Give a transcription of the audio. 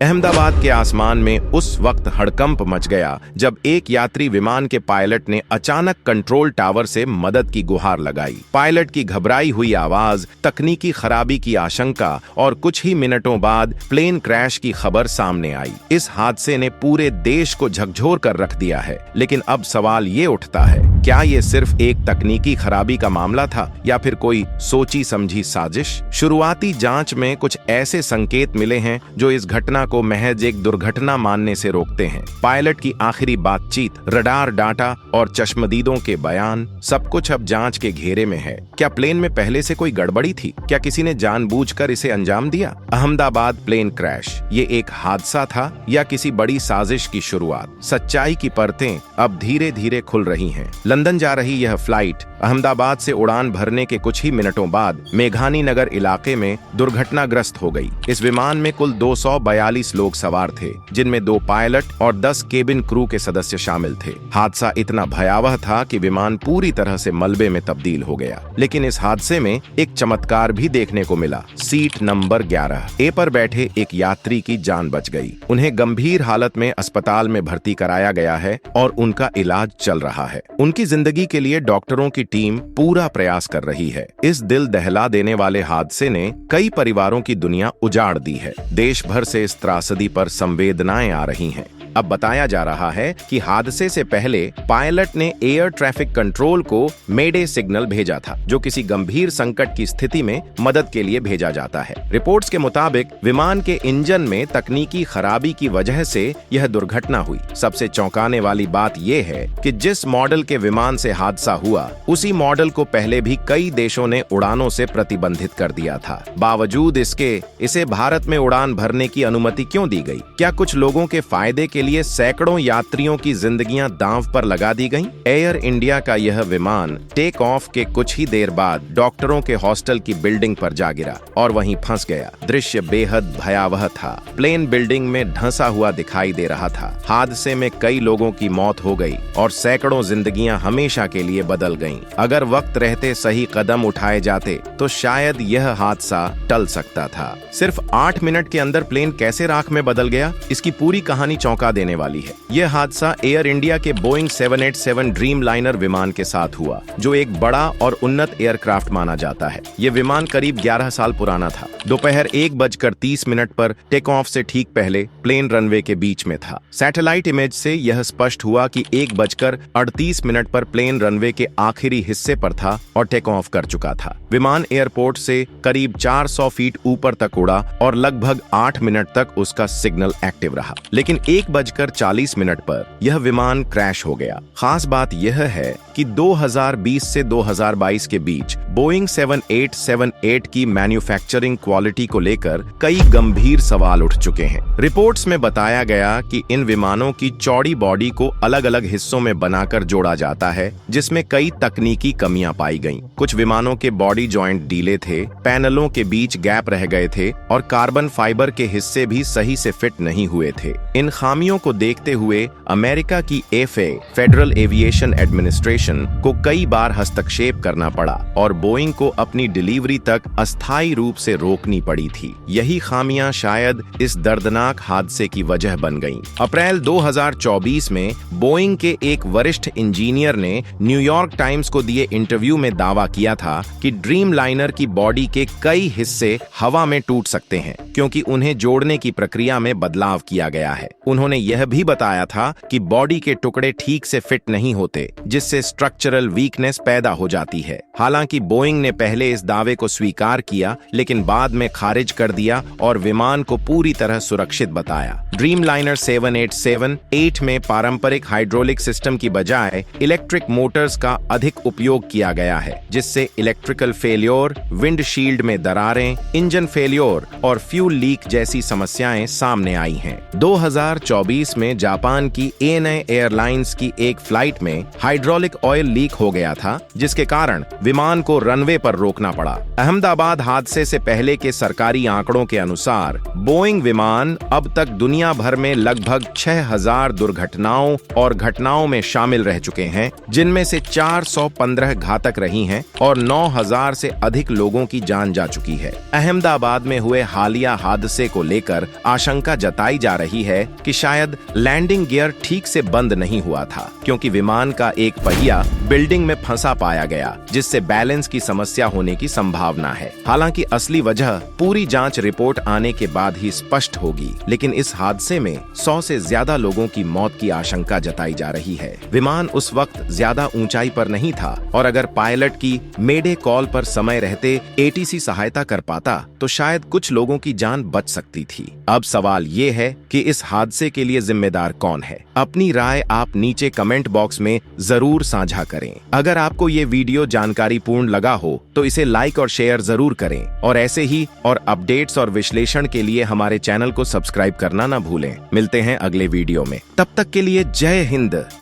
अहमदाबाद के आसमान में उस वक्त हड़कंप मच गया जब एक यात्री विमान के पायलट ने अचानक कंट्रोल टावर से मदद की गुहार लगाई। पायलट की घबराई हुई आवाज, तकनीकी खराबी की आशंका और कुछ ही मिनटों बाद प्लेन क्रैश की खबर सामने आई। इस हादसे ने पूरे देश को झकझोर कर रख दिया है। लेकिन अब सवाल ये उठता है, क्या ये सिर्फ एक तकनीकी खराबी का मामला था या फिर कोई सोची समझी साजिश? शुरुआती जांच में कुछ ऐसे संकेत मिले हैं जो इस घटना को महज एक दुर्घटना मानने से रोकते हैं। पायलट की आखिरी बातचीत, रडार डाटा और चश्मदीदों के बयान, सब कुछ अब जांच के घेरे में है। क्या प्लेन में पहले से कोई गड़बड़ी थी? क्या किसी ने जानबूझकर इसे अंजाम दिया? अहमदाबाद प्लेन क्रैश, ये एक हादसा था या किसी बड़ी साजिश की शुरुआत? सच्चाई की परतें अब धीरे धीरे खुल रही हैं। लंदन जा रही यह फ्लाइट अहमदाबाद से उड़ान भरने के कुछ ही मिनटों बाद मेघानी नगर इलाके में दुर्घटनाग्रस्त हो गई। इस विमान में कुल 242 लोग सवार थे, जिनमें 2 पायलट और 10 केबिन क्रू के सदस्य शामिल थे। हादसा इतना भयावह था कि विमान पूरी तरह से मलबे में तब्दील हो गया। लेकिन इस हादसे में एक चमत्कार भी देखने को मिला। सीट नंबर 11 ए पर बैठे एक यात्री की जान बच गई। उन्हें गंभीर हालत में अस्पताल में भर्ती कराया गया है और उनका इलाज चल रहा है। उनकी जिंदगी के लिए डॉक्टरों की टीम पूरा प्रयास कर रही है। इस दिल दहला देने वाले हादसे ने कई परिवारों की दुनिया उजाड़ दी है। देश भर से इस त्रासदी पर संवेदनाएं आ रही हैं। अब बताया जा रहा है कि हादसे से पहले पायलट ने एयर ट्रैफिक कंट्रोल को मेडे सिग्नल भेजा था, जो किसी गंभीर संकट की स्थिति में मदद के लिए भेजा जाता है। रिपोर्ट्स के मुताबिक विमान के इंजन में तकनीकी खराबी की वजह से यह दुर्घटना हुई। सबसे चौंकाने वाली बात यह है कि जिस मॉडल के विमान से हादसा हुआ, उसी मॉडल को पहले भी कई देशों ने उड़ानों से प्रतिबंधित कर दिया था। बावजूद इसके इसे भारत में उड़ान भरने की अनुमति क्यों दी गई? क्या कुछ लोगों के फायदे के लिए सैकड़ों यात्रियों की जिंदगियां दांव पर लगा दी गईं? एयर इंडिया का यह विमान टेक ऑफ के कुछ ही देर बाद डॉक्टरों के हॉस्टल की बिल्डिंग पर जा गिरा और वहीं फंस गया। दृश्य बेहद भयावह था। प्लेन बिल्डिंग में धंसा हुआ दिखाई दे रहा था। हादसे में कई लोगों की मौत हो गई और सैकड़ों जिंदगियां हमेशा के लिए बदल गईं। अगर वक्त रहते सही कदम उठाए जाते तो शायद यह हादसा टल सकता था। सिर्फ 8 मिनट के अंदर प्लेन कैसे राख में बदल गया, इसकी पूरी कहानी चौंका देने वाली है। यह हादसा एयर इंडिया के बोइंग 787 ड्रीम लाइनर विमान के साथ हुआ, जो एक बड़ा और उन्नत एयरक्राफ्ट माना जाता है। यह विमान करीब 11 साल पुराना था। दोपहर 1:30 पर टेक ऑफ से ठीक पहले प्लेन रनवे के बीच में था। सैटेलाइट इमेज से यह स्पष्ट हुआ कि 1:38 पर प्लेन रनवे के आखिरी हिस्से पर था और टेक ऑफ कर चुका था। विमान एयरपोर्ट से करीब 400 फीट ऊपर तक उड़ा और लगभग 8 मिनट तक उसका सिग्नल एक्टिव रहा। लेकिन 1:40 पर यह विमान क्रैश हो गया। खास बात यह है कि 2020 से 2022 के बीच बोइंग 7878 की मैन्युफैक्चरिंग क्वालिटी को लेकर कई गंभीर सवाल उठ चुके हैं। रिपोर्ट्स में बताया गया कि इन विमानों की चौड़ी बॉडी को अलग अलग हिस्सों में बनाकर जोड़ा जाता है, जिसमें कई तकनीकी कमियां पाई गईं। कुछ विमानों के बॉडी जॉइंट ढीले थे, पैनलों के बीच गैप रह गए थे और कार्बन फाइबर के हिस्से भी सही से फिट नहीं हुए थे। इन खामियों को देखते हुए अमेरिका की FAA फेडरल एविएशन एडमिनिस्ट्रेशन को कई बार हस्तक्षेप करना पड़ा और बोइंग को अपनी डिलीवरी तक अस्थायी रूप से रोकनी पड़ी थी। यही खामियां शायद इस दर्दनाक हादसे की वजह बन गईं। अप्रैल 2024 में बोइंग के एक वरिष्ठ इंजीनियर ने न्यूयॉर्क टाइम्स को दिए इंटरव्यू में दावा किया था कि ड्रीम लाइनर की बॉडी के कई हिस्से हवा में टूट सकते हैं, क्योंकि उन्हें जोड़ने की प्रक्रिया में बदलाव किया गया है। उन्होंने यह भी बताया था कि बॉडी के टुकड़े ठीक से फिट नहीं होते, जिससे स्ट्रक्चरल वीकनेस पैदा हो जाती है। हालांकि बोइंग ने पहले इस दावे को स्वीकार किया, लेकिन बाद में खारिज कर दिया और विमान को पूरी तरह सुरक्षित बताया। ड्रीम लाइनर 787-8 में पारंपरिक हाइड्रोलिक सिस्टम की बजाय इलेक्ट्रिक मोटर्स का अधिक उपयोग किया गया है, जिससे इलेक्ट्रिकल फेलियर, विंडशील्ड में दरारें, इंजन फेलियर और फ्यूल लीक जैसी समस्याएं सामने आई हैं। 2024 में जापान की ANA एयरलाइंस की एक फ्लाइट में हाइड्रोलिक ऑयल लीक हो गया था, जिसके कारण विमान को रनवे पर रोकना पड़ा। अहमदाबाद हादसे से पहले के सरकारी आंकड़ों के अनुसार बोइंग विमान अब तक दुनिया भर में लगभग 6000 दुर्घटनाओं और घटनाओं में शामिल रह चुके हैं हैं, जिनमें से 415 घातक रही हैं और 9000 से अधिक लोगों की जान जा चुकी है। अहमदाबाद में हुए हालिया हादसे को लेकर आशंका जताई जा रही है कि शायद लैंडिंग गियर ठीक से बंद नहीं हुआ था, क्योंकि विमान का एक पहिया बिल्डिंग में फंसा पाया गया, जिससे बैलेंस की समस्या होने की संभावना है। हालांकि असली वजह पूरी जांच रिपोर्ट आने के बाद ही स्पष्ट होगी, लेकिन इस हादसे में 100 से ज्यादा लोगों की मौत की आशंका जताई जा रही है। विमान उस वक्त ज्यादा ऊंचाई पर नहीं था और अगर पायलट की मेडे कॉल पर समय रहते एटीसी सहायता कर पाता तो शायद कुछ लोगों की जान बच सकती थी। अब सवाल ये है कि इस हादसे के लिए जिम्मेदार कौन है? अपनी राय आप नीचे कमेंट बॉक्स में जरूर साझा करें। अगर आपको ये वीडियो जानकारीपूर्ण लगा हो तो इसे लाइक और शेयर जरूर करें और ऐसे ही और अपडेट्स और विश्लेषण के लिए हमारे चैनल को सब्सक्राइब करना ना भूलें। मिलते हैं अगले वीडियो में, तब तक के लिए जय हिंद।